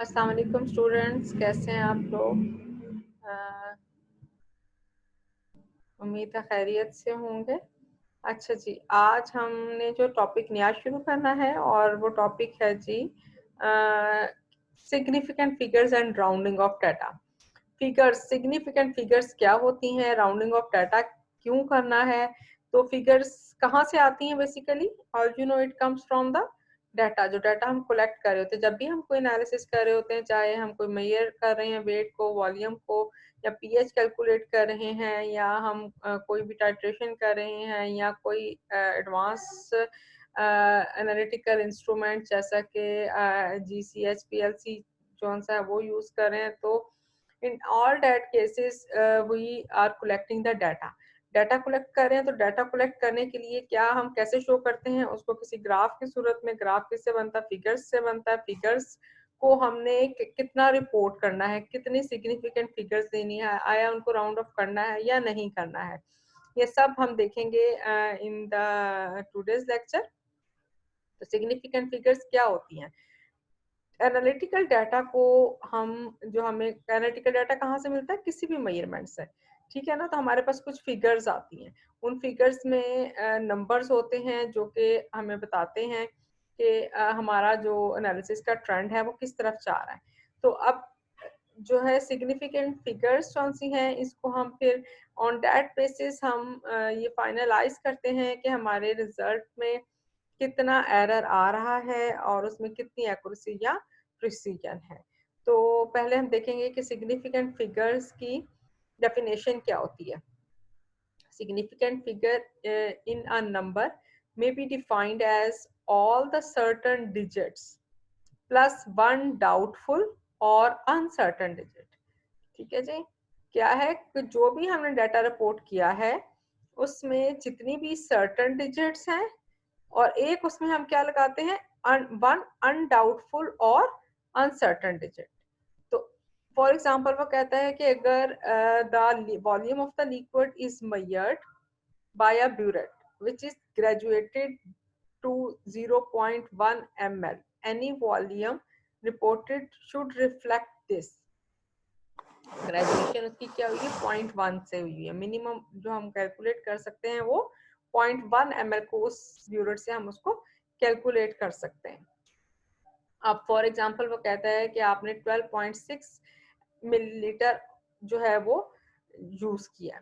अस्सलाम वालेकुम स्टूडेंट्स, कैसे हैं आप लोग? उम्मीद है खैरियत से होंगे। अच्छा जी, आज हमने जो टॉपिक नया शुरू करना है और वो टॉपिक है जी significant figures and rounding of data. Figures, significant figures क्या होती हैं, राउंडिंग ऑफ डाटा क्यों करना है, तो फिगर्स कहाँ से आती हैं बेसिकली, और you know it comes from the data. जो डाटा हम कलेक्ट कर रहे होते हैं, जब भी हम कोई एनालिसिस कर रहे होते हैं, चाहे हम कोई मेजर कर रहे हैं वेट को, वॉल्यूम को, या पीएच कैलकुलेट कर रहे हैं, या हम कोई भी टाइट्रेशन कर रहे हैं, या कोई एडवांस एनालिटिकल इंस्ट्रूमेंट जैसा कि जीसीएच पीएलसी जो सा है वो यूज कर रहे हैं, तो in all that cases we are collecting the data। Data collect कर रहे हैं, तो डाटा कलेक्ट करने के लिए क्या हम कैसे शो करते हैं उसको, किसी ग्राफ की सूरत में। ग्राफ किससे बनता है? फिगर्स से बनता है। फिगर्स को हमने कितना रिपोर्ट करना है, कितनी सिग्निफिकेंट फिगर्स देनी है, आया उनको राउंड ऑफ करना है या नहीं करना है, ये सब हम देखेंगे इन द टुडेज लेक्चर। तो सिग्निफिकेंट फिगर्स क्या होती हैं? एनालिटिकल डाटा को हम, जो हमें एनालिटिकल डाटा कहाँ से मिलता है? किसी भी मेजरमेंट से, ठीक है ना। तो हमारे पास कुछ फिगर्स आती हैं, उन फिगर्स में नंबर्स होते हैं जो कि हमें बताते हैं कि हमारा जो एनालिसिस का ट्रेंड है वो किस तरफ जा रहा है। तो अब जो है सिग्निफिकेंट फिगर्स कौन सी हैं, इसको हम फिर ऑन दैट बेसिस हम ये फाइनलाइज करते हैं कि हमारे रिजल्ट में कितना एरर आ रहा है और उसमें कितनी एक्यूरेसी या प्रिसीजन है। तो पहले हम देखेंगे कि सिग्निफिकेंट फिगर्स की डेफिनेशन क्या होती है। Significant figure in a number may be defined as all the certain digits plus one doubtful or uncertain digit। ठीक है जी, क्या है कि जो भी हमने डाटा रिपोर्ट किया है उसमें जितनी भी सर्टन डिजिट्स हैं, और एक उसमें हम क्या लगाते हैं, वन अनडाउटफुल और अनसर्टन डिजिट। तो फॉर एग्जांपल वो कहता है कि अगर the volume of the liquid is measured by a burette which is graduated to 0.1 ml, any volume reported should reflect this. Graduation उसकी क्या हुई है? 0.1 से हुई है। मिनिमम जो हम कैलकुलेट कर सकते हैं वो 0.1 ml को उस यूनिट से हम उसको कैलकुलेट कर सकते हैं। अब फॉर एग्जांपल वो कहता है कि आपने 12.6 मिलीलीटर जो है वो यूज किया,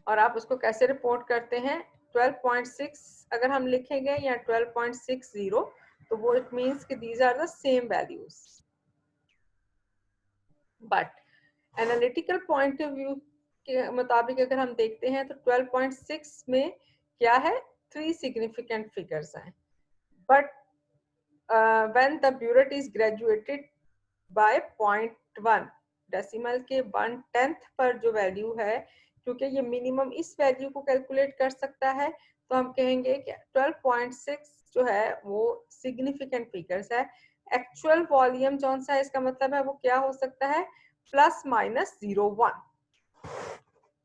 और आप उसको कैसे रिपोर्ट करते हैं? 12.6 अगर हम लिखेंगे या 12.60, तो वो इट मीन्स कि these are the same values. But analytical point of view के मुताबिक अगर हम देखते हैं तो 12.6 में क्या है? 3 सिग्निफिकेंट फिगर्स हैं। But when the burette is graduated by 0.1 decimal के 1/10 पर जो वैल्यू है, क्योंकि ये मिनिमम इस वैल्यू को कैलकुलेट कर सकता है, तो हम कहेंगे कि 12.6 जो है वो सिग्निफिकेंट फिगर्स है। एक्चुअल वॉल्यूम जौन सा है, इसका मतलब है वो क्या हो सकता है? +-0.1।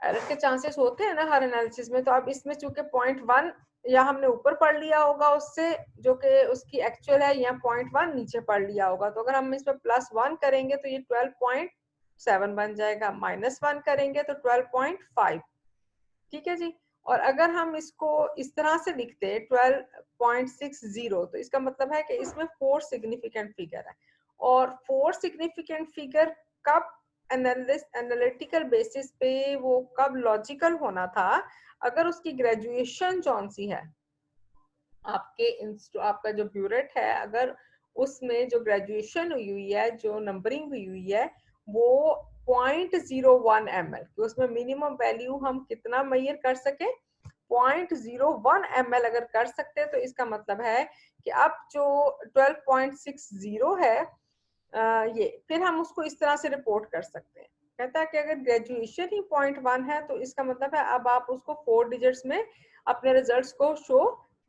एरर के चांसेस होते हैं ना हर एनालिसिस में। तो अब इसमें चूंकि 0.1 या हमने ऊपर पढ़ लिया होगा उससे जो कि उसकी एक्चुअल है, या 0.1 नीचे पढ़ लिया होगा, तो अगर हम इसमें +1 करेंगे तो ये 12.7 बन जाएगा, -1 करेंगे तो 12.5। ठीक है जी। और अगर हम इसको इस तरह से लिखते 12.60, तो इसका मतलब है कि इसमें 4 सिग्निफिकेंट फिगर है। और 4 सिग्निफिकेंट फिगर कब एनालिटिकल बेसिस पे, वो कब लॉजिकल होना था? अगर उसकी ग्रेजुएशन कौन सी है, आपका जो ब्यूरेट है, अगर उसमें जो ग्रेजुएशन हुई हुई है, जो नंबरिंग हुई हुई है, वो 0.01 ml, तो उसमें मिनिमम वैल्यू हम कितना मेजर कर सके? 0.01 ml अगर कर सकते हैं, तो इसका मतलब है कि अब जो 12.60 है, ये फिर हम उसको इस तरह से रिपोर्ट कर सकते हैं। कहता है कि अगर ग्रेजुएशन ही 0.1 है, तो इसका मतलब है अब आप उसको 4 डिजिट्स में अपने रिजल्ट्स को शो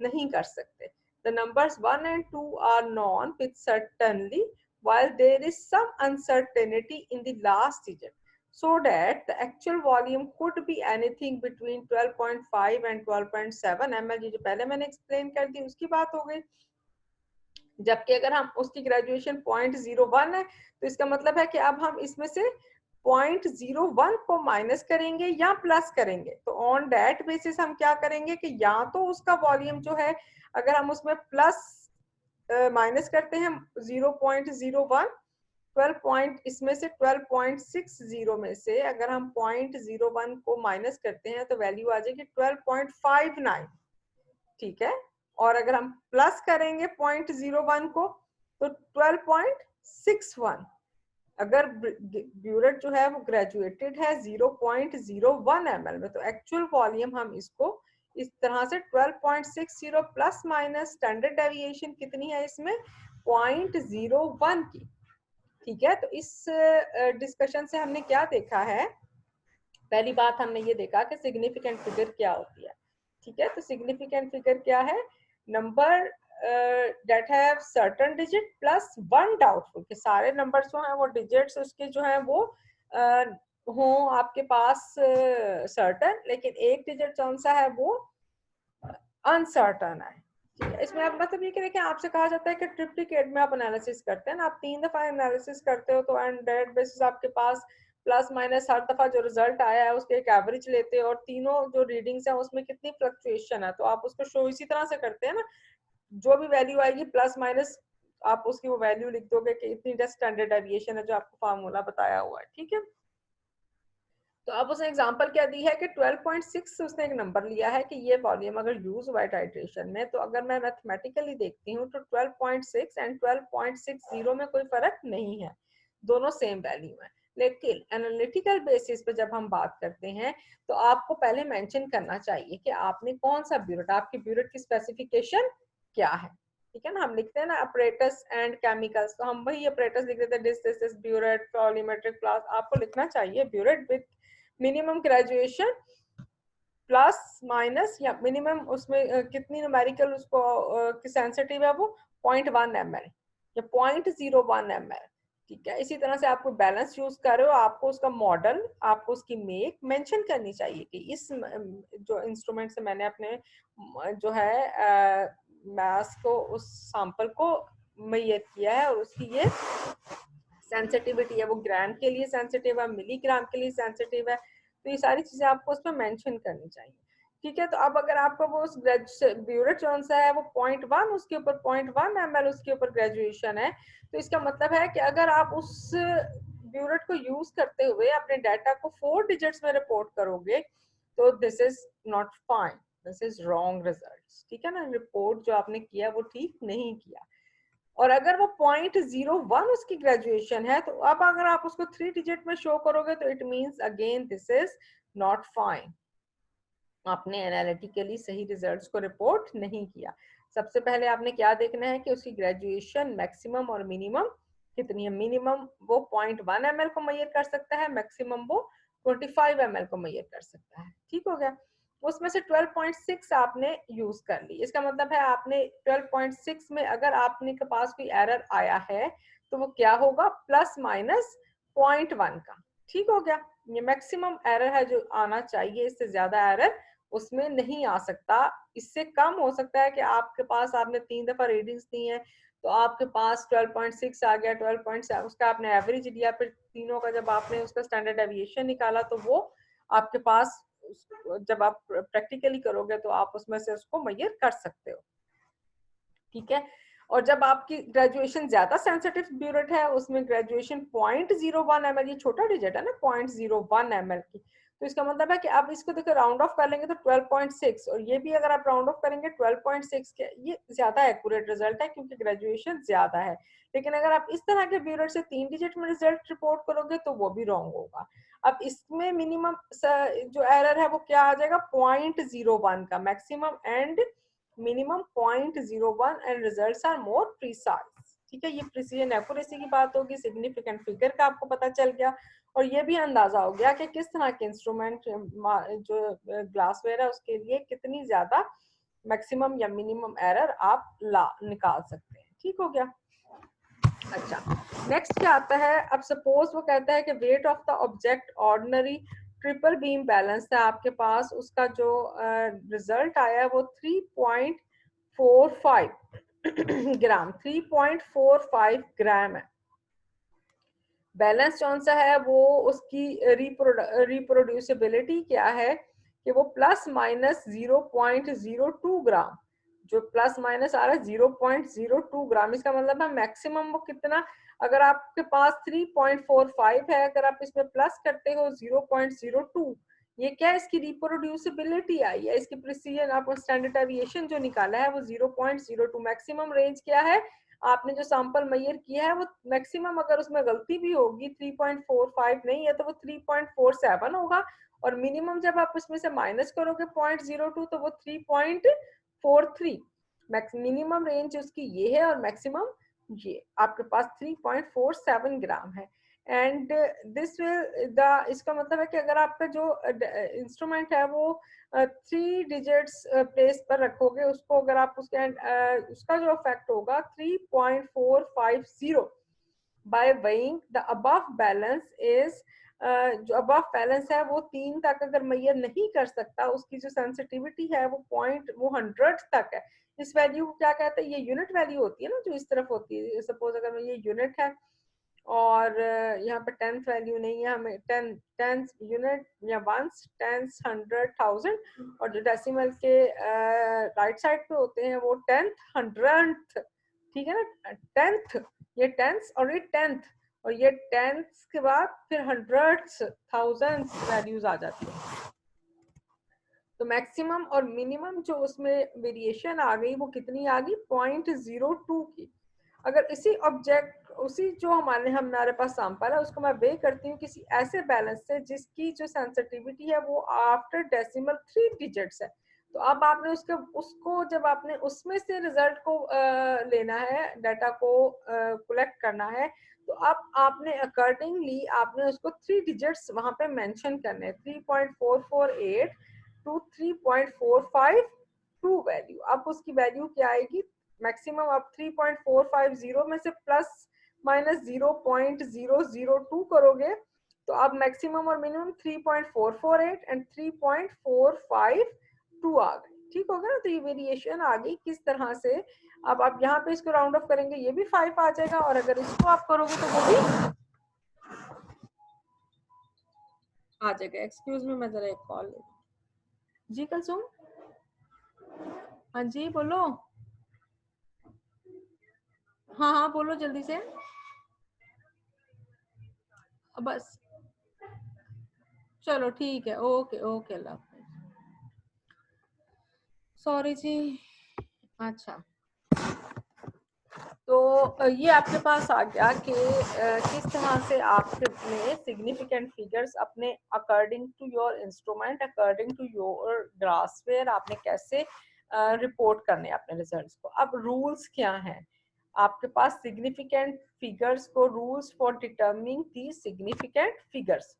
नहीं कर सकते। The numbers 1 and 2 are known with certainty, while there is some uncertainty in the last digit, so that the actual volume could be anything between 12.5 and 12.7 ml। ये जो पहले मैंने एक्सप्लेन कर दी उसकी बात हो गई। जबकि अगर हम उसकी ग्रेजुएशन 0.01 है तो इसका मतलब है कि अब हम इसमें से 0.01 को माइनस करेंगे या प्लस करेंगे। तो ऑन दैट बेसिस हम क्या करेंगे कि या तो उसका वॉल्यूम जो है अगर हम उसमें प्लस माइनस करते हैं 0.01, 12 पॉइंट इसमें से 12.60 में से अगर हम 0.01 को माइनस करते हैं तो वैल्यू आ जाएगी 12.59, ठीक है। और अगर हम प्लस करेंगे 0.01 को तो 12.61। अगर ब्यूरेट जो है वो ग्रेजुएटेड है 0.01 ml में, तो एक्चुअल वॉल्यूम हम इसको इस तरह से 12.60 प्लस माइनस स्टैंडर्ड डेविएशन कितनी है इसमें 0.01 की, ठीक है। तो इस डिस्कशन से हमने क्या देखा है, पहली बात हमने ये देखा कि सिग्निफिकेंट फिगर क्या होती है, ठीक है। तो सिग्निफिकेंट फिगर क्या है, number that have certain digit plus one doubtful, के सारे नंबर्स जो हैं वो डिजिट्स उसके जो हैं वो हों आपके पास सर्टेन, लेकिन एक डिजिट कौन सा है वो अनसर्टन है, ठीक है। इसमें आप मतलब ये कि देखिए आपसे कहा जाता है कि ट्रिप्लिकेट में आप एनालिसिस करते हैं ना, आप 3 दफा एनालिसिस करते हो तो एंड दैट बेसिस आपके पास प्लस माइनस हर दफा जो रिजल्ट आया है उसके एक एवरेज लेते हो और तीनों जो रीडिंग्स है उसमें कितनी फ्लक्चुएशन है तो आप उसको शो इसी तरह से करते हैं ना, जो भी वैल्यू आएगी प्लस माइनस आप उसकी वो वैल्यू लिख दोगे कि इतनी स्टैंडर्ड डेविएशन है जो आपको फार्मूला बताया हुआ है, ठीक है। तो अब उसने एग्जांपल क्या दी है कि 12.6 से उसने एक नंबर लिया है कि ये वॉल्यूम अगर यूज हुआ है टाइट्रेशन में, तो अगर मैं मैथमेटिकली देखती हूँ तो 12.6 एंड 12.60 में कोई फर्क नहीं है, दोनों सेम वैल्यू है। लेकिन एनालिटिकल बेसिस पे जब हम बात करते हैं तो आपको पहले मेंशन करना चाहिए कि आपने कौन सा ब्यूरेट, आपके ब्यूरेट की स्पेसिफिकेशन क्या है, ठीक है ना। हम लिखते हैं ना अपरेटस एंड केमिकल्स, तो हम वही अपरेटस लिख देते हैं, दिस इज ब्यूरेट पॉलीमेट्रिक क्लास, आपको लिखना चाहिए burette with minimum graduation plus minus या मिनिमम उसमें कितनी न्यूमेरिकल उसको सेंसिटिव है वो 0.1 ml या 0.01 ml, ठीक है। इसी तरह से आपको बैलेंस यूज कर रहे हो, आपको उसका मॉडल, आपको उसकी मेक मेंशन करनी चाहिए कि इस जो इंस्ट्रूमेंट से मैंने अपने जो है मास को उस सैंपल को मैयर किया है और उसकी ये सेंसिटिविटी है वो ग्राम के लिए सेंसिटिव है, मिलीग्राम के लिए सेंसिटिव है, तो ये सारी चीजें आपको उसमें मेंशन करनी चाहिए, ठीक है। तो अब अगर आपका वो उस ब्यूरेट कौन सा है वो 0.1 उसके ऊपर 0.1 ml उसके ऊपर ग्रेजुएशन है, तो इसका मतलब है कि अगर आप उस ब्यूरेट को यूज करते हुए अपने डाटा को 4 डिजिट्स में रिपोर्ट करोगे तो this is not fine, this is wrong result, ठीक है ना। रिपोर्ट जो आपने किया वो ठीक नहीं किया। और अगर वो 0.01 उसकी ग्रेजुएशन है तो अब अगर आप उसको 3 डिजिट में शो करोगे तो it means again this is not fine, आपने एनालिटिकली सही रिजल्ट्स को रिपोर्ट नहीं किया। सबसे पहले आपने क्या देखना है कि उसकी ग्रेजुएशन मैक्सिमम और मिनिमम कितनी है, मिनिमम वो 0.1 ml को मेजर कर सकता है, मैक्सिमम वो 25 ml को मेजर कर सकता है, ठीक हो गया। उसमें से 12.6 आपने यूज कर ली, इसका मतलब है आपने 12.6 में अगर आपने के पास कोई एरर आया है तो वो क्या होगा, प्लस माइनस 0.1 का, ठीक हो गया। ये मैक्सिमम एरर है जो आना चाहिए, इससे ज्यादा एरर उसमें नहीं आ सकता। इससे कम हो सकता है कि आपके पास आपने 3 दफा रीडिंग्स दी हैं तो आपके पास 12.6 आ गया, 12.7 उसका आपने एवरेज लिया, फिर तीनों का जब आपने उसका स्टैंडर्ड डेविएशन निकाला तो वो आपके पास जब आप प्रैक्टिकली करोगे तो आप उसमें से उसको मेजर कर सकते हो, ठीक है। और जब आपकी ग्रेजुएशन ज्यादा सेंसिटिव ब्यूरेट है उसमें ग्रेजुएशन 0.01 ml, ये छोटा डिजिट है ना 0.01 ml की, तो इसका मतलब है कि आप इसको देखो राउंड ऑफ कर लेंगे तो 12.6 और ये भी अगर आप राउंड ऑफ करेंगे 12.6 के, ये ज्यादा एक्यूरेट रिजल्ट है क्योंकि ग्रेजुएशन ज्यादा है। लेकिन अगर आप इस तरह के ब्यूरेट से 3 डिजिट में रिजल्ट रिपोर्ट करोगे तो वो भी रॉन्ग होगा। अब इसमें मिनिमम जो एरर है वो क्या आ जाएगा 0.01 का, maximum and minimum 0.01 and results are more precise, ठीक है। ये प्रिसीजन एक्यूरेसी की बात होगी, सिग्निफिकेंट फिगर का आपको पता चल गया और ये भी अंदाजा हो गया कि किस तरह के इंस्ट्रूमेंट जो ग्लासवेयर है उसके लिए कितनी ज्यादा मैक्सिमम या मिनिमम एरर आप निकाल सकते हैं, ठीक हो गया। अच्छा, नेक्स्ट क्या आता है, अब सपोज वो कहता है कि weight of the object ordinary triple beam balance है आपके पास, उसका जो रिजल्ट आया है वो 3.45 ग्राम, 3.45 ग्राम है। बैलेंस कौन सा है, वो उसकी रिप्रोड्यूसिबिलिटी क्या है कि वो प्लस माइनस 0.02 ग्राम, जो प्लस माइनस आ रहा है 0.02 ग्राम, इसका मतलब है मैक्सिमम वो कितना, अगर आपके पास 3.45 है, अगर आप इसमें प्लस करते हो 0.02, ये क्या है, इसकी रिप्रोड्यूसिबिलिटी आई है, इसकी प्रिसीजन, आपको स्टैंडर्ड डेविएशन जो निकाला है वो 0.02, मैक्सिमम रेंज क्या है, आपने जो सैंपल मेजर किया है वो मैक्सिमम, अगर उसमें गलती भी होगी 3.45 नहीं है तो वो 3.47 होगा, और मिनिमम जब आप उसमें से माइनस करोगे 0.02 तो वो 3.43, मिनिमम रेंज उसकी ये है और मैक्सिमम ये आपके पास 3.47 ग्राम है। एंड दिस विल द, इसका मतलब है कि अगर आपका जो इंस्ट्रूमेंट है वो 3 डिजिट्स प्लेस पर रखोगे उसको, अगर आप उसके उसका जो इफेक्ट होगा 3.450 by weighing the above balance is, जो अबव बैलेंस है वो 3 तक अगर मेजर नहीं कर सकता, उसकी जो सेंसिटिविटी है वो पॉइंट वो 100 तक है। इस वैल्यू को क्या कहते हैं, ये यूनिट वैल्यू होती है ना जो इस तरफ होती है, सपोज अगर ये यूनिट है और यहाँ पे 10th वैल्यू नहीं है, हमें 10 यूनिट या वंस, टेंस, 100, 1000, और जो डेसिमल के राइट साइड पे होते हैं वो 10th, 100th, ठीक है ना, 10th, ये टेंस और ये 10th, और ये 10th के बाद फिर 100s, 1000s वैल्यूज आ जाती है। तो मैक्सिमम और मिनिमम जो उसमें वेरिएशन आ गई वो कितनी आ गई, 0.02 की। अगर इसी ऑब्जेक्ट, उसी जो हमारे पास सैंपल है उसको मैं वे करती हूँ किसी ऐसे बैलेंस से जिसकी जो सेंसिटिविटी है वो आफ्टर डेसिमल 3 डिजिट्स है, तो अब आपने उसको जब आपने उसमें से रिजल्ट को लेना है, डाटा को कलेक्ट करना है, तो अब आपने अकॉर्डिंगली आपने उसको 3 डिजिट्स वहां पे मेंशन करने हैं, 3.448 टू 3.452 वैल्यू। अब उसकी वैल्यू क्या आएगी, मैक्सिमम अब 3.450 में से प्लस माइनस 0.002 करोगे तो अब मैक्सिमम और मिनिमम 3.448 एंड 3.452 आ गए, ठीक हो गया ना। तो ये वेरिएशन आ गई किस तरह से, अब आप यहाँ पे इसको राउंड ऑफ करेंगे ये भी 5 आ जाएगा, और अगर इसको आप करोगे तो वो भी आ जाएगा। एक्सक्यूज मी, मैं जरा एक कॉल जी कुलसुम, हाँ जी बोलो, हाँ हाँ बोलो जल्दी से, बस चलो ठीक है, ओके ओके, अल्लाह सॉरी जी। अच्छा, तो ये आपके पास आ गया कि किस तरह से आपने सिग्निफिकेंट फिगर्स अपने according to your instrument, according to your glassware आपने कैसे रिपोर्ट करने अपने रिजल्ट्स को। अब रूल्स क्या हैं आपके पास सिग्निफिकेंट फिगर्स को, rules for determining the significant figures.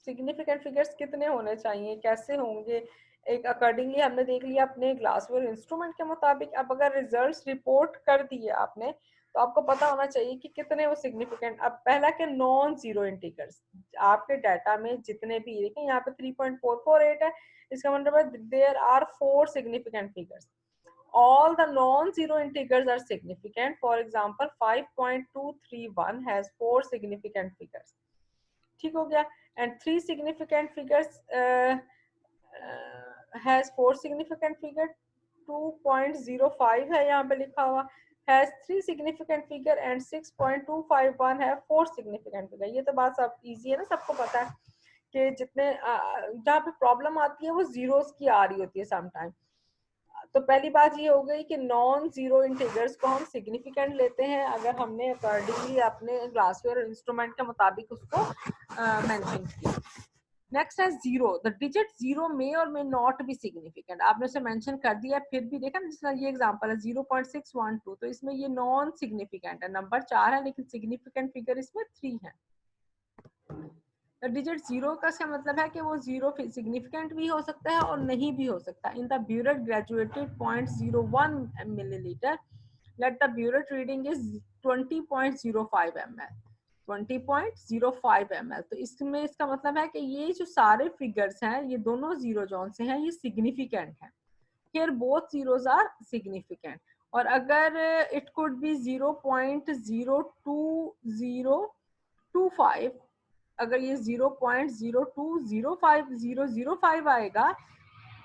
Significant figures कितने होने चाहिए, कैसे होंगे, एक अकॉर्डिंगली हमने देख लिया अपने ग्लासवेयर इंस्ट्रूमेंट के मुताबिक। अब अगर रिजल्ट्स रिपोर्ट कर दिए आपने तो आपको पता होना चाहिए कि कितने वो सिग्निफिकेंट। अब पहला के नॉन जीरो इंटीजर्स, आपके डाटा में जितने भी, देखिए यहाँ पे 3.448 है, इसका मतलब है there are 4 significant figures, all the non-zero integers are significant. For example, 5.231 has 4 significant figures, ठीक हो गया, and 3 significant figures has 4 significant figure, 2.05 है यहाँ पे लिखा हुआ, हैज 3 सिग्निफिकेंट फिगर एंड 6.251 है 4 सिग्निफिकेंट फिगर। ये तो बात सब इजी है ना, सबको पता है कि जितने जहाँ पे प्रॉब्लम आती है वो जीरोस की आ रही होती है समटाइम। तो पहली बात ये हो गई कि नॉन जीरो इंटीजर्स को हम सिग्निफिकेंट लेते हैं अगर हमने अकॉर्डिंगली अपने ग्लासवेयर इंस्ट्रूमेंट के मुताबिक उसको मेंशन किया। नेक्स्ट है जीरो, द डिजिट जीरो में और मे नॉट बी सिग्निफिकेंट, आपने उसे मेंशन कर दिया फिर भी देखा ना, जिस तरह ये एग्जांपल है 0.612, तो इसमें ये नॉन सिग्निफिकेंट है, नंबर 4 है लेकिन सिग्निफिकेंट फिगर इसमें 3 है। डिजिट जीरो का क्या मतलब है कि वो जीरो सिग्निफिकेंट भी हो सकता है और नहीं भी हो सकता। In the burette graduated 0.01 millilitre, let the burette reading is 20.05 ml, 20.05 ml। तो इसमें इसका मतलब है कि ये जो सारे फिगर्स हैं ये दोनों जीरो जोन से हैं, ये सिग्निफिकेंट है। here both zeros are significant. और अगर it could be 0.02025, अगर ये 0.0205005 आएगा,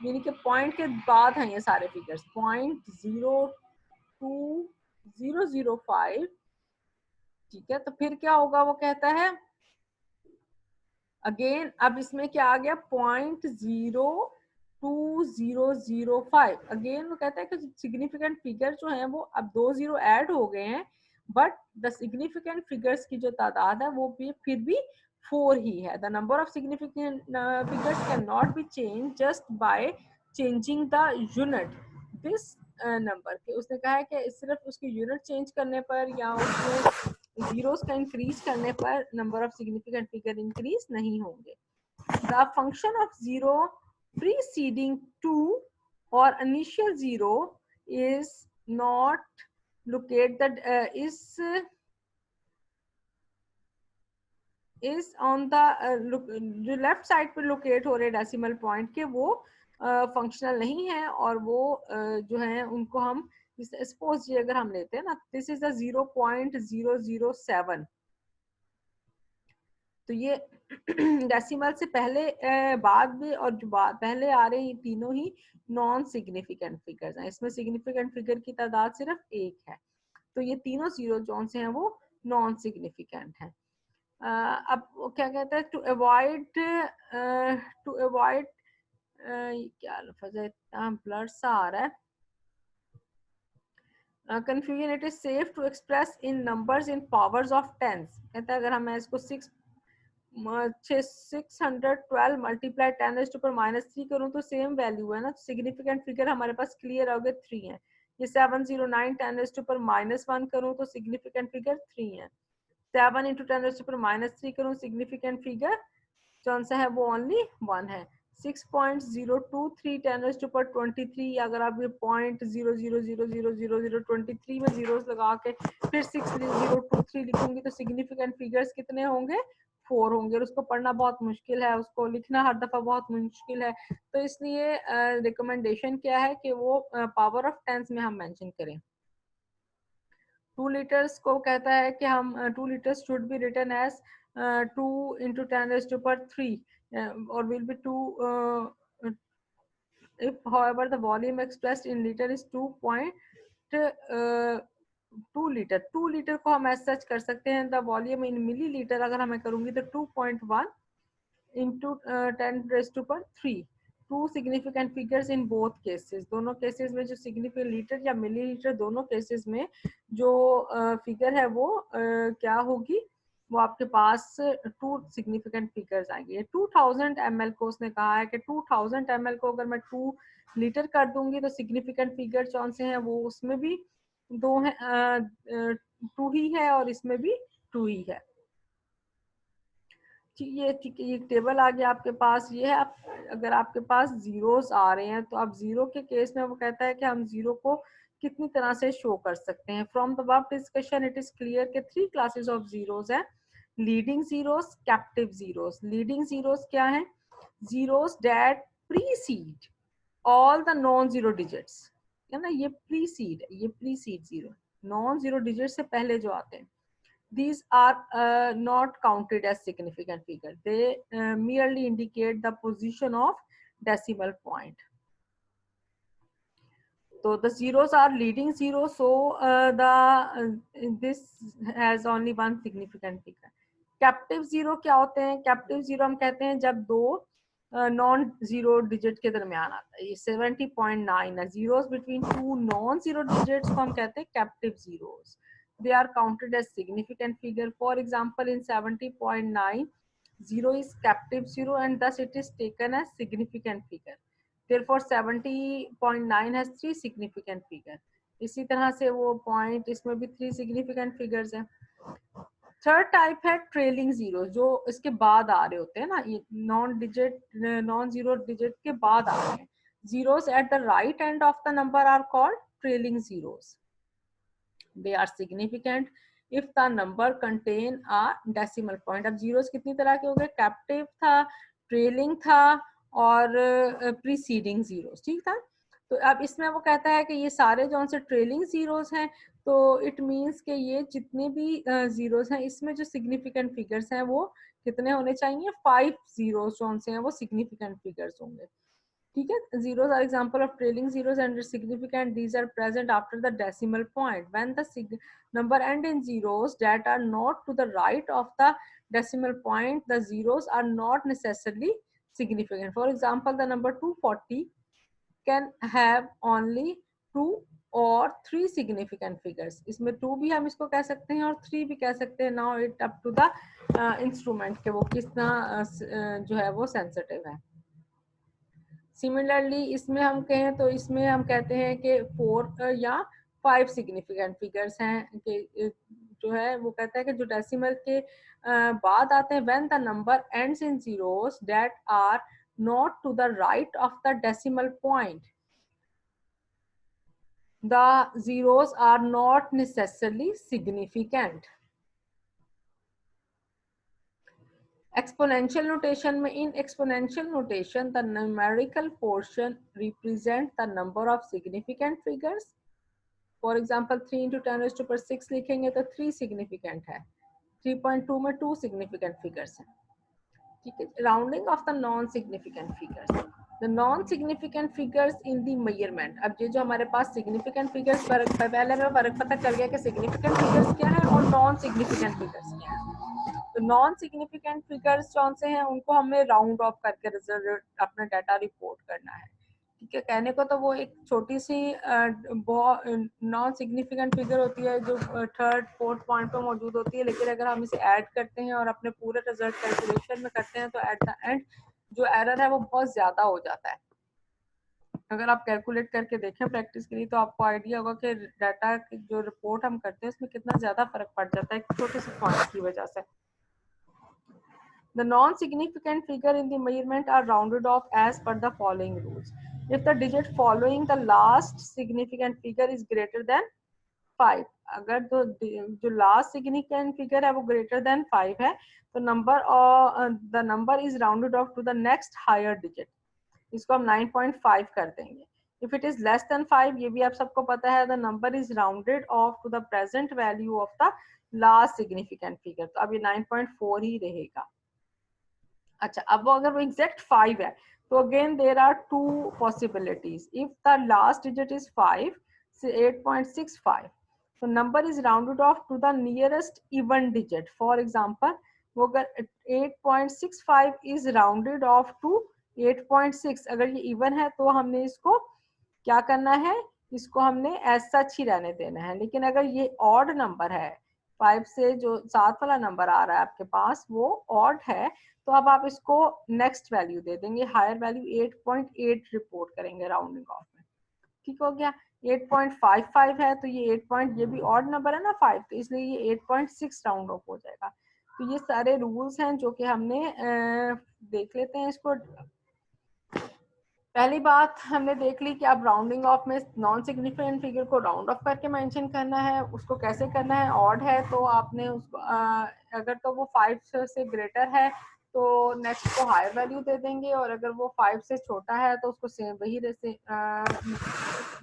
यानी कि पॉइंट के बाद हैं ये सारे फिगर्स, 0.02005, ठीक है, तो फिर क्या होगा, वो कहता है अगेन, अब इसमें क्या आ गया, 0.2005, अगेन वो कहता है कि सिग्निफिकेंट फिगर जो है वो अब 2 जीरो ऐड हो गए हैं, बट द सिग्निफिकेंट फिगर्स की जो तादाद है वो भी फिर भी 4 ही है. The number of significant figures can not be change just by changing the unit. This number के उसने कहा है कि सिर्फ उसकी यूनिट चेंज करने पर या उसमें जीरोस का इंक्रीज करने पर number of significant figure increase नहीं होंगे. The function of zero preceding 2 or initial 0 is not located is on the जो लेफ्ट साइड पे लोकेट हो रहे डेसिमल पॉइंट के वो फंक्शनल नहीं है, और वो जो है उनको हम सपोज ये अगर हम लेते हैं ना, दिस इज द 0.007, तो ये डेसिमल से पहले बाद में और जो बाद पहले आ रहे हैं, ये तीनों ही नॉन सिग्निफिकेंट फिगर्स हैं. इसमें सिग्निफिकेंट फिगर की तादाद सिर्फ एक है, तो ये तीनों जीरो जोन से हैं वो नॉन सिग्निफिकेंट हैं. अब वो क्या कहता है, टू अवॉइड क्या लफ्ज़ है, इतना ब्लर सा आ रहा है, confusion, it is safe to express in numbers in powers of tens. कहता है अगर हम इसको 612 मल्टीप्लाई 10⁻³ करूं तो सेम वैल्यू है ना, सिग्निफिकेंट फिगर हमारे पास क्लियर हो गए 3 है. ये 709 10⁻⁻1 करूं तो सिग्निफिकेंट फिगर 3 है. 7 इंटू 10⁻³ करूं, सिग्निफिकेंट फिगर कौन सा है, वो ओनली 1 है. 6.023 10⁻23, अगर आप ये 0.00000023 में जीरोस लगा के फिर 6023 लिखूंगी तो सिग्निफिकेंट फिगर्स कितने होंगे, 4 होंगे. और उसको पढ़ना बहुत मुश्किल है, उसको लिखना हर दफा बहुत मुश्किल है, तो इसलिए रिकमेंडेशन क्या है कि वो पावर ऑफ टेंस में हम मेंशन करें. 2 लीटर्स को कहता है कि हम 2 litres should be written as 2 into 10⁻³ or will be 2 if however the volume expressed in liter is 2.2 litre. 2 litre को हम ऐसा सच कर सकते हैं, द वॉल्यूम इन मिलीलीटर अगर हमें करूंगी तो 2.1 into 10⁻³ 2 significant figures in both cases. दोनों केसेस में जो सिग्निफिकेंट लीटर या मिलीलीटर, दोनों केसेस में जो फिगर है वो क्या होगी, वो आपके पास 2 सिग्निफिकेंट फिगर्स आएंगे. 2000 ml को उसने कहा है कि 2000 ml को अगर मैं 2 लीटर कर दूंगी तो सिग्निफिकेंट फिगर कौन से हैं, वो उसमें भी 2 है, 2 ही है और इसमें भी 2 ही है. ये ठीक है, ये टेबल आ गया आपके पास. ये है, आप अगर आपके पास जीरोस आ रहे हैं तो आप जीरो के केस में वो कहता है कि हम जीरो को कितनी तरह से शो कर सकते हैं. From the above discussion it is clear के 3 क्लासेस ऑफ जीरोस हैं, leading zeros, captive zeros. Leading zeros क्या है, zeros that preceded all the non zero digits, है ना, ये प्रीसीड, ये preceded zero, non zero digit से पहले जो आते हैं. These are not counted as significant figure. They merely indicate the position of decimal point. So the zeros are leading zeros. So this has only one significant figure. Captive zero क्या होते हैं? Captive zero हम कहते हैं जब दो non zero digit के दरमियान आता है. ये 70.9 है. Zeros between two non zero digits को हम कहते हैं captive zeros. They are counted as significant figure. For example, in 70.9, 0 is captive zero and thus it is taken as significant figure. Therefore, 70.9 has 3 significant figure. इसी तरह से वो point, इसमें भी 3 significant figures हैं. थर्ड टाइप है trailing zero, जो इसके बाद आ रहे होते हैं ना, ये नॉन जीरो डिजिट के बाद आ रहे हैं. Zeros at the right end of the number are called trailing zeros. They are significant if the number contain a decimal point. अब जीरोस कितनी तरह के हो गए, कैप्टिव था, ट्रेलिंग था और प्रीसीडिंग जीरोस. ठीक था. तो अब इसमें वो कहता है कि ये सारे जो से ट्रेलिंग जीरोस हैं, तो इट मीन्स कि ये जितने भी जीरोस हैं इसमें जो सिग्निफिकेंट फिगर्स हैं वो कितने होने चाहिए, 5 जीरोस जो से हैं वो सिग्निफिकेंट फिगर्स होंगे। ठीक है, zeros are example of trailing zeros and significant. These are present after the decimal point. When the number end in zeros that are not to the right of the decimal point, the zeros are not necessarily significant. For example, the number 240 can have only 2 और 3 significant figures. इसमें 2 भी हम इसको कह सकते हैं और 3 भी कह सकते हैं. Now it up to the instrument के वो कितना जो है वो sensitive है. सिमिलरली इसमें हम कहें तो इसमें हम कहते हैं कि 4 या 5 सिग्निफिकेंट फिगर्स हैं कि जो है वो कहता है कि जो डेसिमल के बाद आते हैं when the number ends in zeros that are not to the right of the decimal point, the zeros are not necessarily significant. Exponential notation में in exponential notation the numerical portion represent the number of significant figures. For example 3 into 10 raised to power 6 लिखेंगे तो 3 significant है, 3.2 में 2 significant figures हैं. ठीक है, rounding of the non significant figures. The non significant figures in the measurement. अब ये जो हमारे पास significant figures पर पहले हमें फर्क पता चल गया कि significant figures क्या है और non significant figures क्या है. तो नॉन सिग्निफिकेंट फिगर्स कौन से हैं उनको हमें राउंड ऑफ करके रिजल्ट अपना डाटा रिपोर्ट करना है. ठीक है, कहने को तो वो एक छोटी सी नॉन सिग्निफिकेंट फिगर होती है जो थर्ड फोर्थ पॉइंट पे मौजूद होती है, लेकिन अगर हम इसे ऐड करते हैं और अपने पूरे रिजल्ट कैलकुलेशन में करते हैं तो एट द एंड जो एरर है वो बहुत ज्यादा हो जाता है. अगर आप कैलकुलेट करके देखें प्रैक्टिस के लिए तो आपको आइडिया होगा कि डाटा जो रिपोर्ट हम करते हैं उसमें कितना ज्यादा फर्क पड़ जाता है एक छोटे से पॉइंट की वजह से. The non-significant figure in the measurement are rounded off as per the following rules. If the digit following the last significant figure is greater than 5, अगर तो जो last significant figure है वो greater than 5 है तो the number is rounded off to the next higher digit. इसको हम 9.5 कर देंगे. If it is less than 5, ये भी आप सबको पता है, the number is rounded off to the present value of the last significant figure. तो अब ये 9.4 ही रहेगा. अच्छा, अब अगर वो एग्जैक्ट 5 है तो again there are two possibilities. If the last digit is 5 से 8.65 तो number is rounded off to the nearest even digit. For example वो अगर 8.65 इज राउंडेड ऑफ टू 8.6, अगर ये इवन है तो हमने इसको क्या करना है, इसको हमने एज सच ही रहने देना है. लेकिन अगर ये ऑड नंबर है, 5 से जो 7 वाला नंबर आ रहा है आपके पास वो ऑड है, तो अब आप इसको नेक्स्ट वैल्यू दे देंगे, हायर वैल्यू 8.8 रिपोर्ट करेंगे राउंडिंग ऑफ में. ठीक हो गया. 8.55 है तो ये 8 ये भी ऑड नंबर है ना 5, तो इसलिए ये 8.6 राउंड ऑफ हो जाएगा. तो ये सारे रूल्स हैं जो कि हमने देख लेते हैं इसको. पहली बात हमने देख ली कि आप राउंडिंग ऑफ में नॉन सिग्निफिकेंट फिगर को राउंड ऑफ करके मेंशन करना है. उसको कैसे करना है, ऑड है तो आपने उसको अगर तो वो 5 से ग्रेटर है तो नेक्स्ट को हायर वैल्यू दे देंगे, और अगर वो 5 से छोटा है तो उसको सेम वही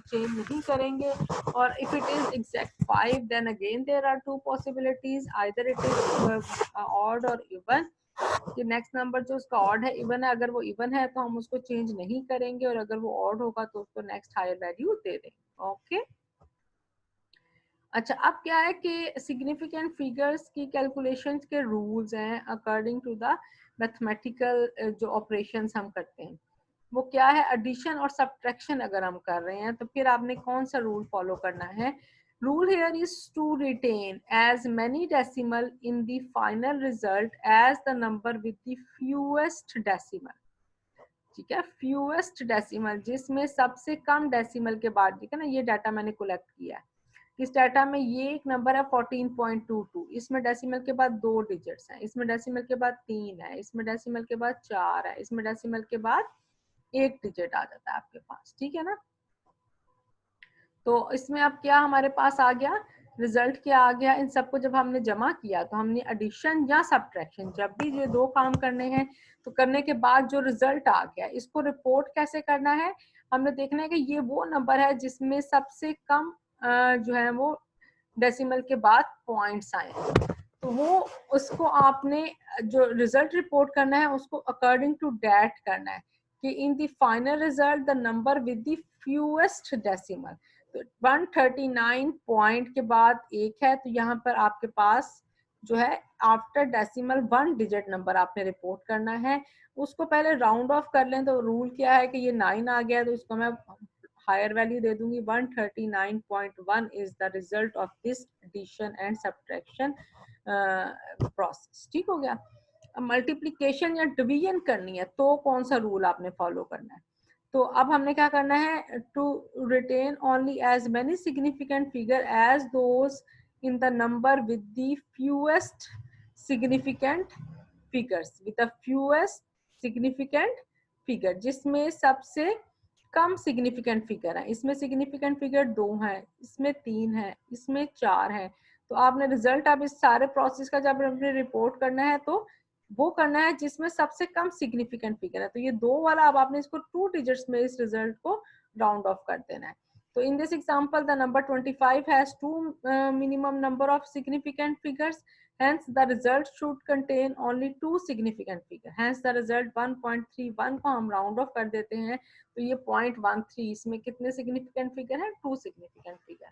चेंज नहीं करेंगे. और if it is exact 5 then again there are two possibilities, either it is odd और इवन. कि नेक्स्ट नंबर जो उसका ऑड है इवन है, अगर वो इवन है तो हम उसको चेंज नहीं करेंगे, और अगर वो ऑड होगा तो उसको नेक्स्ट हायर वैल्यू दे देंगे. ओके. अच्छा, अब क्या है कि सिग्निफिकेंट फिगर्स की कैलकुलेशंस के रूल्स हैं अकॉर्डिंग टू द मैथमेटिकल जो ऑपरेशंस हम करते हैं वो क्या है. एडिशन और सब्ट्रैक्शन अगर हम कर रहे हैं तो फिर आपने कौन सा रूल फॉलो करना है. Rule here is to retain as many decimal in the final result as the number with the fewest decimal. ठीक है, fewest decimal जिसमें सबसे कम डेसिमल के बाद, ठीक है ना, ये डाटा मैंने कलेक्ट किया है. इस डाटा में ये एक नंबर है 14.22, इसमें डेसिमल के बाद 2 डिजिट्स हैं, इसमें डेसिमल के बाद 3 है, इसमें डेसिमल के बाद 4 है, इसमें डेसिमल के बाद 1 डिजिट आ जाता है आपके पास. ठीक है ना. तो इसमें अब क्या हमारे पास आ गया, रिजल्ट क्या आ गया. इन सबको जब हमने जमा किया तो हमने एडिशन या सब्ट्रैक्शन, जब भी ये 2 काम करने हैं तो करने के बाद जो रिजल्ट आ गया इसको रिपोर्ट कैसे करना है. हमने देखना है कि ये वो नंबर है जिसमें सबसे कम जो है वो डेसिमल के बाद पॉइंट्स आए हैं। तो वो उसको आपने जो रिजल्ट रिपोर्ट करना है उसको अकॉर्डिंग टू दैट करना है कि in the final result the number with the fewest decimal. तो 139 पॉइंट के बाद एक है, तो यहाँ पर आपके पास जो है आफ्टर डेसिमल 1 डिजिट नंबर आपने रिपोर्ट करना है। उसको पहले राउंड ऑफ कर लें, तो रूल क्या है कि ये 9 आ गया तो इसको मैं हायर वैल्यू दे दूंगी। 139.1 is the result of this addition and subtraction process. ठीक हो गया। मल्टीप्लिकेशन या डिवीजन करनी है तो कौन सा रूल आपने फॉलो करना है? तो अब हमने क्या करना है, to retain only as many significant figure as those in the number with the fewest significant figures, with the fewest significant figure, जिसमें सबसे कम सिग्निफिकेंट फिगर है। इसमें सिग्निफिकेंट फिगर 2 है, इसमें 3 है, इसमें 4 है। तो आपने रिजल्ट अब इस सारे प्रोसेस का जब आपने रिपोर्ट करना है तो वो करना है जिसमें सबसे कम सिग्निफिकेंट फिगर है। तो ये 2 वाला अब आपने इसको 2 डिजिट्स में इस रिजल्ट को राउंड ऑफ कर देना है। तो in this example the number 25 has 2 minimum number of significant figures, hence the result should contain only 2 significant figure, hence the result 1.31 को हम राउंड ऑफ कर देते हैं। तो ये 0.13, इसमें कितने सिग्निफिकेंट फिगर है? 2 सिग्निफिकेंट फिगर है।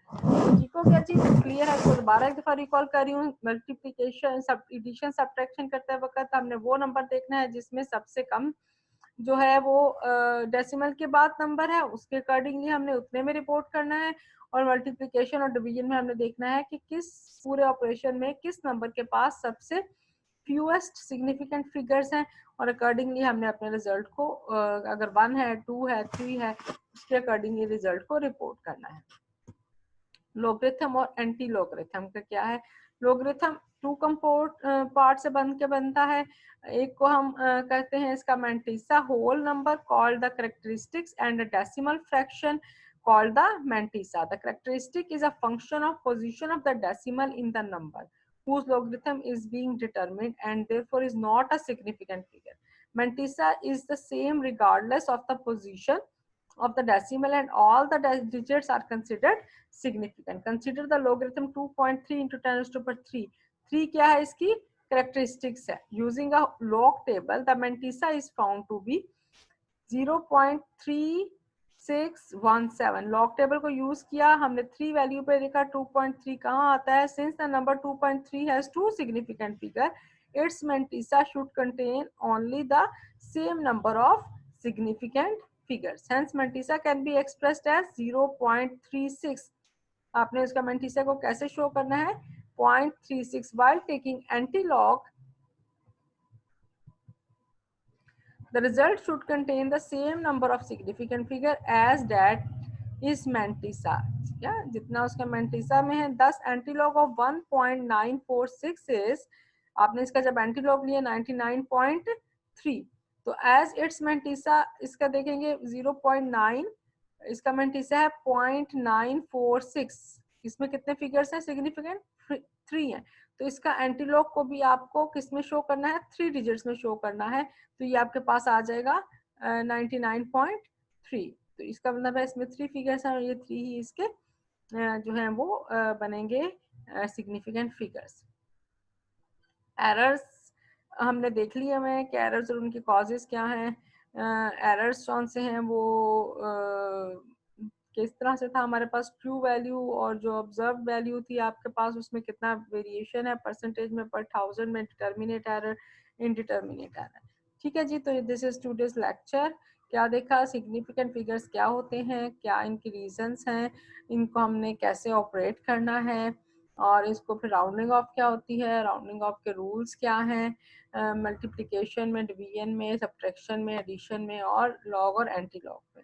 ठीक हो गया जी, क्लियर है। तो दोबारा एक दफा रिकॉल कर रही हूँ, मल्टीप्लिकेशन एडिशन सब्ट्रैक्शन करते वक्त हमने वो नंबर देखना है जिसमें सबसे कम जो है वो डेसिमल के बाद नंबर है, उसके अकॉर्डिंगली हमने उतने में रिपोर्ट करना है। और मल्टीप्लिकेशन और डिवीजन में हमने देखना है कि किस पूरे ऑपरेशन में किस नंबर के पास सबसे फ्यूएस्ट सिग्निफिकेंट फिगर्स हैं, और अकॉर्डिंगली हमने अपने रिजल्ट को अगर 1 है, 2 है, 3 है, उसके अकॉर्डिंगली रिजल्ट को रिपोर्ट करना है। लोगरिथम और एंटी लोगरिथम का क्या है? लोगरिथम 2 कंपोर्ट पार्ट से बन के बनता है। एक को हम कहते हैं इसका mantissa whole number called the characteristics and the decimal fraction called the mantissa. The characteristic is a function of position of the decimal in the number whose logarithm is being determined and therefore is not a significant figure. Mantissa is the same regardless of the position of the decimal and all the digits are considered significant. Consider the logarithm 2.3 into 10 raised to power 3. 3 क्या है इसकी characteristics है. Using a log table, the mantissa is found to be 0.3617। Log table को use किया हमने, 3 value पे देखा 2.3 कहाँ आता है। Since the number 2.3 has 2 significant figure, it's mantissa should contain only the same number of significant figures, hence mantissa can be expressed as 0.36। आपने उसका mantissa को कैसे शो करना है? 0.36 while taking anti-log the result should contain the same number of significant figure as that is mantissa। क्या जितना उसका mantissa में है। 10 एंटीलॉग ऑफ 1.946 is, आपने इसका जब एंटीलॉग लिया 99.3, तो एज इट्स mantissa इसका देखेंगे 0.9, इसका mantissa है 0.946। इसमें कितने फिगर्स हैं सिग्निफिकेंट? 3 है। तो इसका एंटीलॉग को भी आपको किस में शो करना है? 3 डिजिट्स में शो करना है। तो ये आपके पास आ जाएगा 99.3। तो इसका मतलब है इसमें 3 फिगर्स हैं और ये 3 ही इसके जो हैं वो बनेंगे सिग्निफिकेंट फिगर्स। एरर्स हमने देख लिया है कि एरर्स और उनकी कॉजेस क्या हैं। एरर्स कौन से हैं वो किस तरह से था, हमारे पास ट्रू वैल्यू और जो ऑब्जर्व वैल्यू थी आपके पास उसमें कितना वेरिएशन है, परसेंटेज में, पर 1000 में, डिटर्मिनेट एरर, इनडिटर्मिनेट एरर। ठीक है जी, तो दिस इज टुडेज लेक्चर। क्या देखा? सिग्निफिकेंट फिगर्स क्या होते हैं, क्या इनकी रीजंस हैं, इनको हमने कैसे ऑपरेट करना है, और इसको फिर राउंडिंग ऑफ क्या होती है, राउंडिंग ऑफ के रूल्स क्या हैं, मल्टीप्लिकेशन में, डिवीजन में, सब्ट्रैक्शन में, एडिशन में, और लॉग और एंटी लॉग में।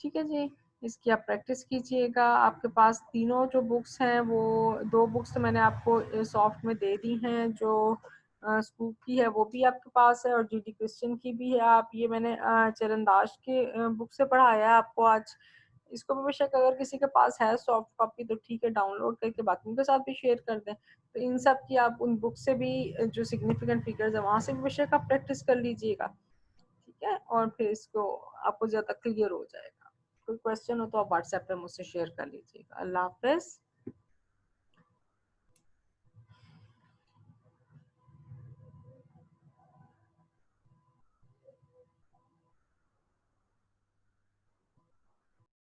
ठीक है जी, इसकी आप प्रैक्टिस कीजिएगा। आपके पास तीनों जो बुक्स हैं वो 2 बुक्स तो मैंने आपको सॉफ्ट में दे दी हैं, जो स्कूल की है वो भी आपके पास है और जीडी क्रिश्चियन की भी है। आप ये मैंने चरणदास के बुक से पढ़ाया है आपको आज। इसको भी बेशक अगर किसी के पास है सॉफ्ट कॉपी तो ठीक है, डाउनलोड करके बाकियों के साथ भी शेयर कर दें। तो इन सब की आप उन बुक से भी जो सिग्निफिकेंट फिगर्स है वहाँ से भी बेशक आप प्रैक्टिस कर लीजिएगा। ठीक है, और फिर इसको आपको ज़्यादा क्लियर हो जाएगा। कोई क्वेश्चन हो तो आप व्हाट्सएप पे मुझसे शेयर कर लीजिएगा। अल्लाह हाफ़िज़।